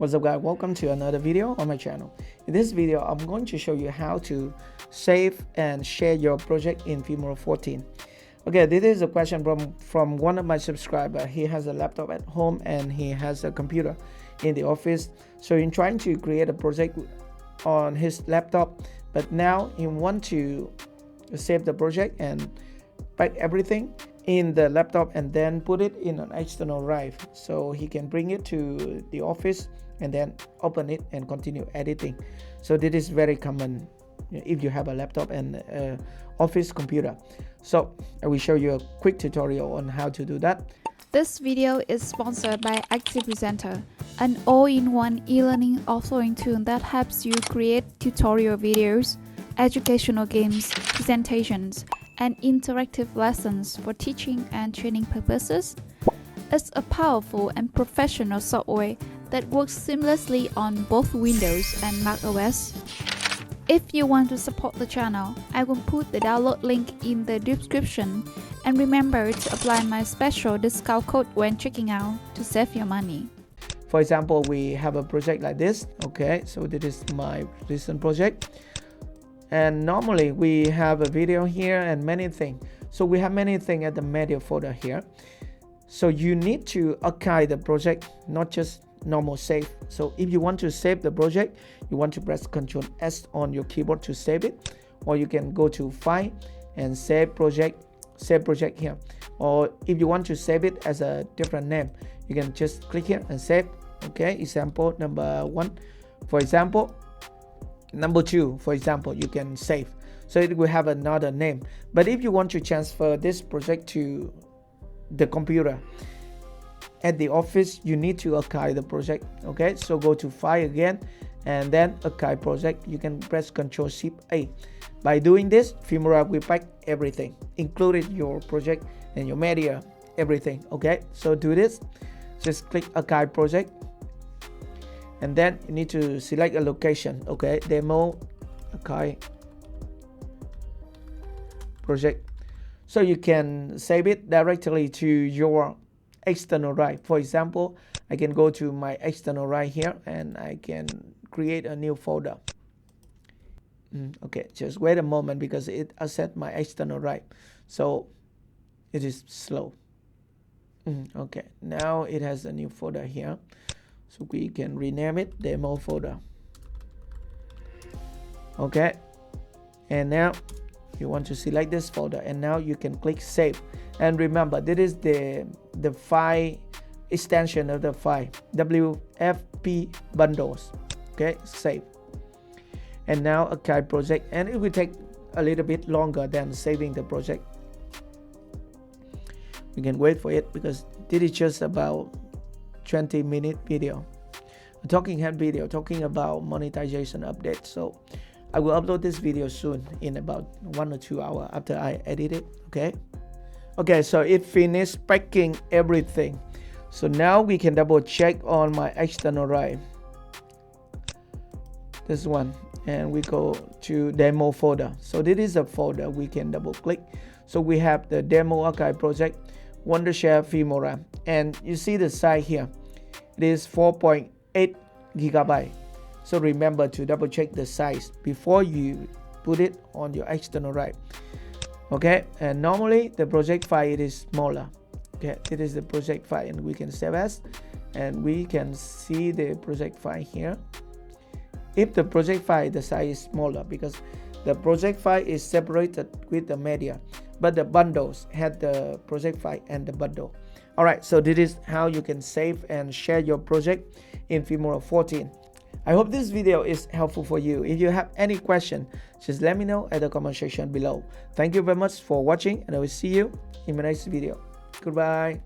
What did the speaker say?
What's up guys, welcome to another video on my channel. In this video I'm going to show you how to save and share your project in Filmora 14. Okay, this is a question from one of my subscribers. He has a laptop at home and he has a computer in the office, so he's trying to create a project on his laptop, but now he wants to save the project and pack everything in the laptop and then put it in an external drive so he can bring it to the office and then open it and continue editing. So this is very common if you have a laptop and office computer. So I will show you a quick tutorial on how to do that. This video is sponsored by ActivePresenter, an all-in-one e-learning authoring tool that helps you create tutorial videos, educational games, presentations, and interactive lessons for teaching and training purposes. It's a powerful and professional software that works seamlessly on both Windows and Mac OS. If you want to support the channel, I will put the download link in the description, and remember to apply my special discount code when checking out to save your money. For example, we have a project like this. Okay, so this is my recent project, and normally we have a video here and many things. So we have many things at the media folder here. So you need to archive the project, not just normal save. So if you want to save the project, you want to press Ctrl S on your keyboard to save it, or you can go to File and Save Project here. Or if you want to save it as a different name, you can just click here and save. Okay, example number 1, for example, number 2, for example, you can save. So it will have another name. But if you want to transfer this project to the computer at the office, you need to archive the project. Okay, so go to File again and then Archive Project. You can press Ctrl+Shift+A. By doing this, Filmora will pack everything, including your project and your media, everything. Okay, so do this. Just click Archive Project, and then you need to select a location. Okay, Demo Archive Project, so you can save it directly to your external drive. For example, I can go to my external drive here and I can create a new folder. Okay, just wait a moment because it accepts my external drive, so it is slow. Okay, now it has a new folder here, so we can rename it demo folder. Okay, and now you want to select this folder, and now you can click save. And remember, this is the file extension of the file, WFP bundles. Okay, save. And now archive project, and it will take a little bit longer than saving the project. We can wait for it because this is just about 20-minute video, a talking head video talking about monetization update. So I will upload this video soon, in about 1 or 2 hours after I edit it. Okay, so it finished packing everything. So now we can double check on my external drive, this one, and we go to demo folder. So this is a folder we can double click. So we have the demo archive project, Wondershare Filmora, and you see the size here, it is 4.8 gigabyte. So remember to double check the size before you put it on your external drive. Okay, and normally the project file, it is smaller. Okay, it is the project file, and we can save as, and we can see the project file here. If the project file, the size is smaller because the project file is separated with the media, but the bundles had the project file and the bundle. Alright, so this is how you can save and share your project in Filmora 14. I hope this video is helpful for you. If you have any question, just let me know at the comment section below. Thank you very much for watching, and I will see you in my next video. Goodbye.